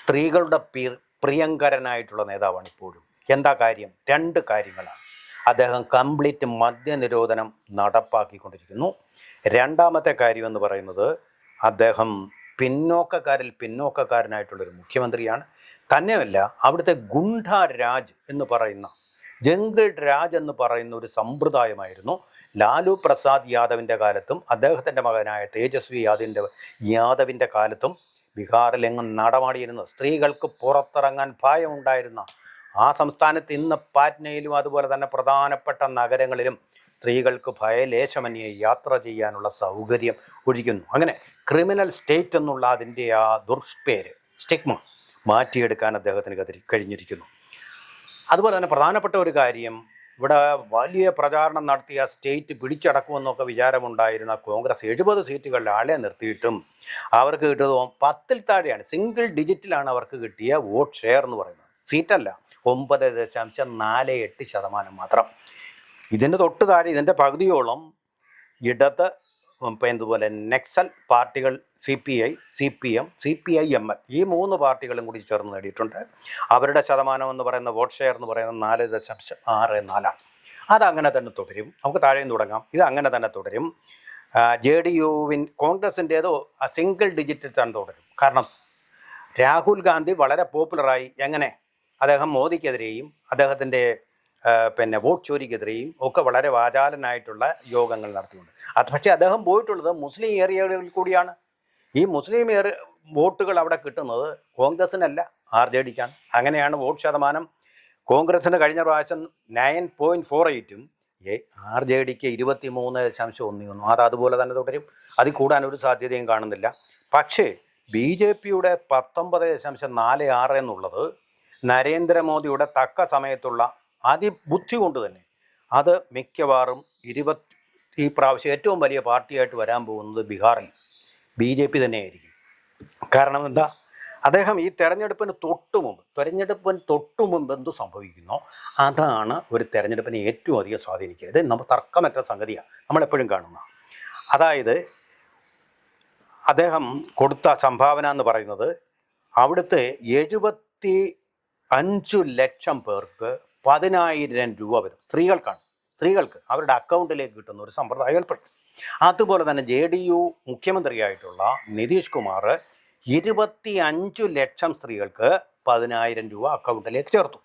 സ്ത്രീകളുടെ പ്രിയങ്കരനായിട്ടുള്ള നേതാവാണ് ഇപ്പോഴും. എന്താ കാര്യം? രണ്ട് കാര്യങ്ങളാണ്. അദ്ദേഹം കംപ്ലീറ്റ് മദ്യനിരോധനം നടപ്പാക്കിക്കൊണ്ടിരിക്കുന്നു. രണ്ടാമത്തെ കാര്യം എന്ന് പറയുന്നത് അദ്ദേഹം പിന്നോക്കക്കാരനായിട്ടുള്ളൊരു മുഖ്യമന്ത്രിയാണ്. തന്നെയല്ല, അവിടുത്തെ ഗുണ്ട രാജ് എന്ന് പറയുന്ന, ജംഗിൾ രാജ് എന്ന് പറയുന്ന ഒരു സമ്പ്രദായമായിരുന്നു ലാലു പ്രസാദ് യാദവിൻ്റെ കാലത്തും അദ്ദേഹത്തിൻ്റെ മകനായ തേജസ്വി യാദവിൻ്റെ കാലത്തും ബീഹാറിലെങ്ങും നടമാടിയിരുന്ന, സ്ത്രീകൾക്ക് പുറത്തിറങ്ങാൻ ഭയമുണ്ടായിരുന്ന ആ സംസ്ഥാനത്ത് ഇന്ന് പാറ്റ്നയിലും അതുപോലെ തന്നെ പ്രധാനപ്പെട്ട നഗരങ്ങളിലും സ്ത്രീകൾക്ക് ഭയലേശമന്യേ യാത്ര ചെയ്യാനുള്ള സൗകര്യം ഒഴിക്കുന്നു. അങ്ങനെ ക്രിമിനൽ സ്റ്റേറ്റ് എന്നുള്ള അതിൻ്റെ ആ ദുഷ്പേര്, സ്റ്റിഗ്മ മാറ്റിയെടുക്കാൻ അദ്ദേഹത്തിന് കഴിഞ്ഞിരിക്കുന്നു. അതുപോലെ തന്നെ പ്രധാനപ്പെട്ട ഒരു കാര്യം, ഇവിടെ വലിയ പ്രചാരണം നടത്തിയ സ്റ്റേറ്റ് പിടിച്ചടക്കുമെന്നൊക്കെ വിചാരമുണ്ടായിരുന്ന കോൺഗ്രസ് 70 സീറ്റുകളിൽ ആളെ നിർത്തിയിട്ടും അവർക്ക് കിട്ടിയത് 10-ൽ താഴെയാണ്, സിംഗിൾ ഡിജിറ്റിലാണ് അവർക്ക് കിട്ടിയ വോട്ട് ഷെയർ എന്ന് പറയുന്നത്. സീറ്റല്ല, 9.48% മാത്രം. ഇതിൻ്റെ തൊട്ട് താഴെ, ഇതിൻ്റെ പകുതിയോളം ഇടത് എന്തുപോലെ നക്സൽ പാർട്ടികൾ, CPI, CPM, CPI-ML ഈ 3 പാർട്ടികളും കൂടി ചേർന്ന് നേടിയിട്ടുണ്ട്. അവരുടെ ശതമാനം എന്ന് പറയുന്ന വോട്ട് ഷെയർ എന്ന് പറയുന്നത് 4.64. അതങ്ങനെ തന്നെ തുടരും. നമുക്ക് താഴെയും തുടങ്ങാം. ഇത് അങ്ങനെ തന്നെ തുടരും. കോൺഗ്രസിൻ്റേത് സിംഗിൾ ഡിജിറ്റിൽ തന്നെ തുടരും. കാരണം രാഹുൽ ഗാന്ധി വളരെ പോപ്പുലറായി. എങ്ങനെ? അദ്ദേഹം മോദിക്കെതിരെയും അദ്ദേഹത്തിൻ്റെ വോട്ട് ചോരിക്കെതിരെയും ഒക്കെ വളരെ വാചാലനായിട്ടുള്ള യോഗങ്ങൾ നടത്തിയിട്ടുണ്ട്. പക്ഷേ അദ്ദേഹം പോയിട്ടുള്ളത് മുസ്ലിം ഏരിയകളിൽ കൂടിയാണ്. ഈ മുസ്ലിം വോട്ടുകൾ അവിടെ കിട്ടുന്നത് കോൺഗ്രസിനല്ല, RJDക്കാണ്. അങ്ങനെയാണ് വോട്ട് ശതമാനം കോൺഗ്രസിന് കഴിഞ്ഞ പ്രാവശ്യം 9.48-ഉം RJDക്ക് 23.11. അത് അതുപോലെ തന്നെ തുടരും. അതിൽ കൂടാനൊരു സാധ്യതയും കാണുന്നില്ല. പക്ഷേ BJPയുടെ 19.46 എന്നുള്ളത് നരേന്ദ്രമോദിയുടെ തക്ക സമയത്തുള്ള അതിബുദ്ധി കൊണ്ട് തന്നെ അത് മിക്കവാറും ഈ പ്രാവശ്യം ഏറ്റവും വലിയ പാർട്ടിയായിട്ട് വരാൻ പോകുന്നത് ബീഹാറിൽ BJP തന്നെയായിരിക്കും. കാരണം എന്താ? അദ്ദേഹം ഈ തെരഞ്ഞെടുപ്പിന് തൊട്ടു മുമ്പ് എന്ത് സംഭവിക്കുന്നോ അതാണ് ഒരു തെരഞ്ഞെടുപ്പിനെ ഏറ്റവും അധികം സ്വാധീനിക്കുക. ഇത് നമ്മൾ തർക്കമറ്റ സംഗതിയാണ്, നമ്മളെപ്പോഴും കാണുന്ന. അതായത് അദ്ദേഹം കൊടുത്ത സംഭാവന എന്ന് പറയുന്നത് അവിടുത്തെ 75 ലക്ഷം പേർക്ക് 10,000 രൂപ വീതം സ്ത്രീകൾക്ക് അവരുടെ അക്കൗണ്ടിലേക്ക് കിട്ടുന്ന ഒരു സമ്പ്രദായം ഏർപ്പെട്ടു. അതുപോലെ തന്നെ JDU മുഖ്യമന്ത്രിയായിട്ടുള്ള നിതീഷ് കുമാർ 25 ലക്ഷം സ്ത്രീകൾക്ക് 10,000 രൂപ അക്കൗണ്ടിലേക്ക് ചേർത്തു.